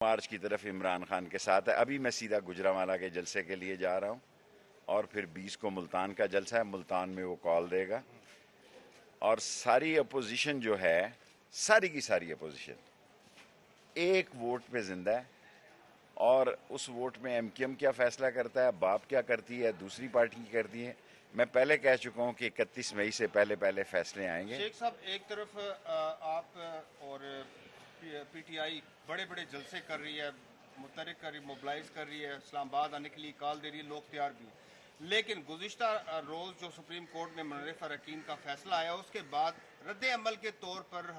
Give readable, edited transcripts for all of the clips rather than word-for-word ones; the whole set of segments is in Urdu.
مارچ کی طرف عمران خان کے ساتھ ہے. ابھی میں سیدھا گجرانوالہ کے جلسے کے لیے جا رہا ہوں اور پھر 20 کو ملتان کا جلسہ ہے. ملتان میں وہ کال دے گا اور ساری اپوزیشن جو ہے، ساری کی ساری اپوزیشن ایک ووٹ پہ زندہ ہے. اور اس ووٹ میں ایم کیو ایم کیا فیصلہ کرتا ہے، باپ کیا کرتی ہے، دوسری پارٹی کی کرتی ہے. میں پہلے کہہ چکا ہوں کہ 31 مئی سے پہلے فیصلے آئیں گے. شیخ صاحب، ایک طرف آپ اور پی ٹی آئی بڑے بڑے جلسے کر رہی ہے، متحرک کر رہی، موبلائز کر رہی ہے، اسلام آباد آنے کے لیے کال دے رہی ہے، لوگ تیار بھی ہیں. لیکن گزشتہ روز جو سپریم کورٹ میں منرف اراکین کا فیصلہ آیا، اس کے بعد رد عمل کے طور پر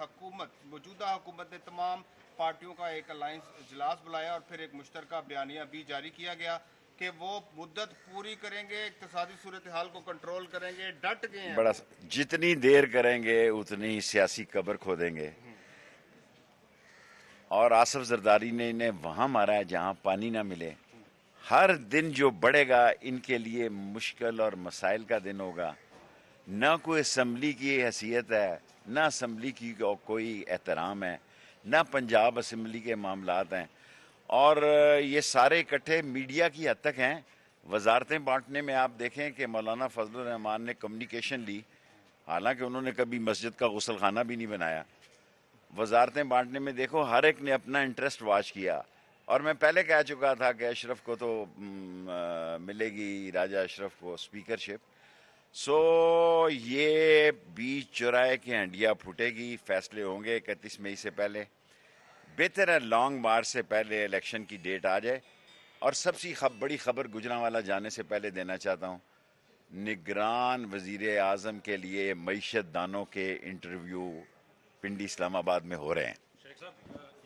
موجودہ حکومت نے تمام پارٹیوں کا ایک الائنس اجلاس بلایا اور پھر ایک مشترکہ بیانیہ بھی جاری کیا گیا کہ وہ مدت پوری کریں گے، اقتصادی صورتحال کو کنٹرول کریں گے. ڈٹ گئے ہیں. جتنی دیر کریں گے اتنی سیاسی قبر کھودیں گے. اور آصف زرداری نے انہیں وہاں مارا ہے جہاں پانی نہ ملے. ہر دن جو بڑھے گا ان کے لیے مشکل اور مسائل کا دن ہوگا. نہ کوئی اسمبلی کی حیثیت ہے، نہ اسمبلی کی کوئی احترام ہے، نہ پنجاب اسمبلی کے معاملات ہیں. اور یہ سارے اکٹھے میڈیا کی حد تک ہیں. وزارتیں بانٹنے میں آپ دیکھیں کہ مولانا فضل الرحمان نے کمیونیکیشن لی، حالانکہ انہوں نے کبھی مسجد کا غسل خانہ بھی نہیں بنایا. وزارتیں بانٹنے میں دیکھو ہر ایک نے اپنا انٹرسٹ واچ کیا. اور میں پہلے کہہ چکا تھا کہ اشرف کو تو ملے گی، راجہ اشرف کو اسپیکرشپ. سو یہ بیچ چورائے کی ہنڈیا پھوٹے گی. فیصلے ہوں گے 31 مئی سے پہلے. بہتر ہے لانگ مارچ سے پہلے الیکشن کی ڈیٹ آ جائے. اور سب سے بڑی خبر گجرانوالہ جانے سے پہلے دینا چاہتا ہوں، نگران وزیر اعظم کے لیے معیشت دانوں کے انٹرویو پنڈی اسلام آباد میں ہو رہے ہیں. شیخ صاحب،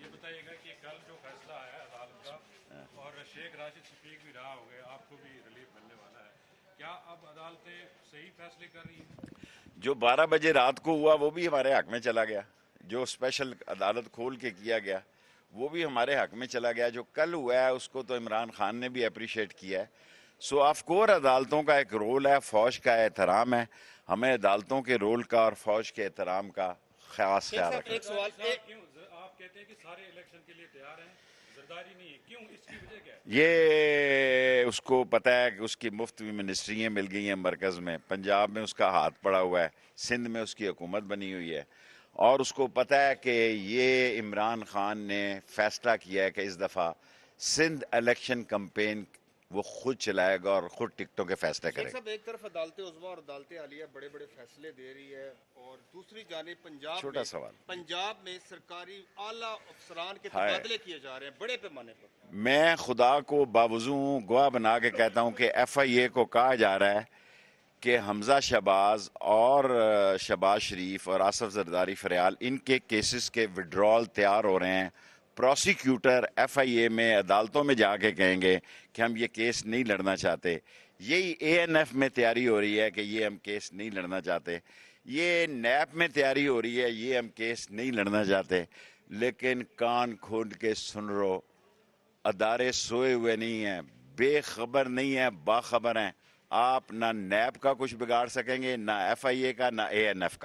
یہ بتائیے گا کہ کل جو فیصلہ آیا ہے عدالت کا اور شیخ راشد شفیق بھی رہا ہو گئے، آپ کو بھی ریلیف ملنے والا ہے، کیا اب عدالتیں صحیح فیصلے کر رہی ہیں؟ جو 12 بجے رات کو ہوا وہ بھی ہمارے حق میں چلا گیا. جو اسپیشل عدالت کھول کے کیا گیا وہ بھی ہمارے حق میں چلا گیا. جو کل ہوا ہے اس کو تو عمران خان نے بھی اپریشیٹ کیا ہے. سو آف کور عدالتوں کا ایک رول ہے، فوج کا احترام ہے. ہمیں عدالتوں کے رول کا اور فوج کے احترام کا خاص خیال رکھنا. ایک سوال، آپ کہتے ہیں کہ سارے الیکشن کے لیے تیار ہیں، زرداری نہیں ہے، کیوں؟ اس کی وجہ کیا ہے؟ یہ اس کو پتہ ہے کہ اس کی مفت منسٹریاں مل گئی ہیں مرکز میں. پنجاب میں اس کا ہاتھ پڑا ہوا ہے، سندھ میں اس کی حکومت بنی ہوئی ہے. اور اس کو پتہ ہے کہ یہ عمران خان نے فیصلہ کیا ہے کہ اس دفعہ سندھ الیکشن کمپین وہ خود چلائے گا اور خود ٹکٹوں کے فیصلے کرے شیخ گا. صاحب، ایک طرف عدالت عظمیٰ اور عدالت عالیہ بڑے بڑے فیصلے دے رہی ہے اور دوسری جانب چھوٹا سوال، پنجاب میں سرکاری اعلیٰ افسران کے تبادلے کیے جا رہے ہیں بڑے پیمانے پر. میں خدا کو باوضو گواہ بنا کے کہتا ہوں کہ ایف آئی اے کو کہا جا رہا ہے کہ حمزہ شہباز اور شہباز شریف اور آصف زرداری فریال ان کے کیسز کے وڈرال تیار ہو رہے ہیں. پروسیکیوٹر ایف آئی اے میں عدالتوں میں جا کے کہیں گے کہ ہم یہ کیس نہیں لڑنا چاہتے. یہی اے این ایف میں تیاری ہو رہی ہے کہ یہ ہم کیس نہیں لڑنا چاہتے. یہ نیب میں تیاری ہو رہی ہے، یہ ہم کیس نہیں لڑنا چاہتے. لیکن کان کھول کے سن رو، ادارے سوئے ہوئے نہیں ہیں، بے خبر نہیں ہیں، باخبر ہیں. آپ نہ نیب کا کچھ بگاڑ سکیں گے، نہ ایف آئی اے کا، نہ اے این ایف کا.